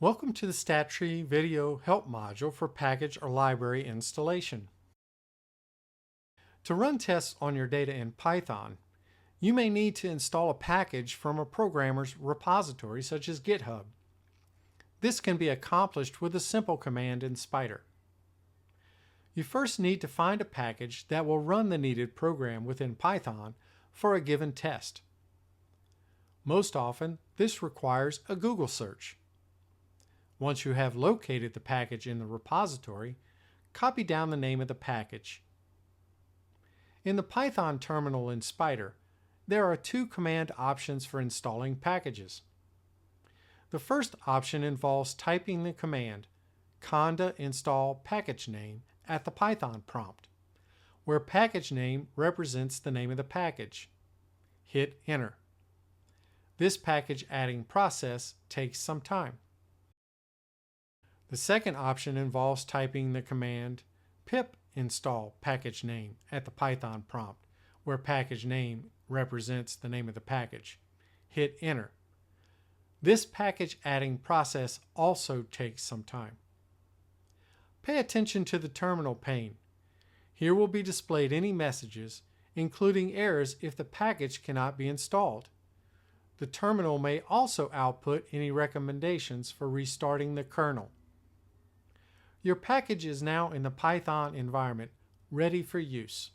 Welcome to the StatTree Video Help module for package or library installation. To run tests on your data in Python, you may need to install a package from a programmer's repository such as GitHub. This can be accomplished with a simple command in Spyder. You first need to find a package that will run the needed program within Python for a given test. Most often, this requires a Google search. Once you have located the package in the repository, copy down the name of the package. In the Python terminal in Spyder, there are two command options for installing packages. The first option involves typing the command conda install package name at the Python prompt, where package name represents the name of the package. Hit enter. This package adding process takes some time. The second option involves typing the command pip install package name at the Python prompt, where package name represents the name of the package. Hit enter. This package adding process also takes some time. Pay attention to the terminal pane. Here will be displayed any messages, including errors if the package cannot be installed. The terminal may also output any recommendations for restarting the kernel. Your package is now in the Python environment, ready for use.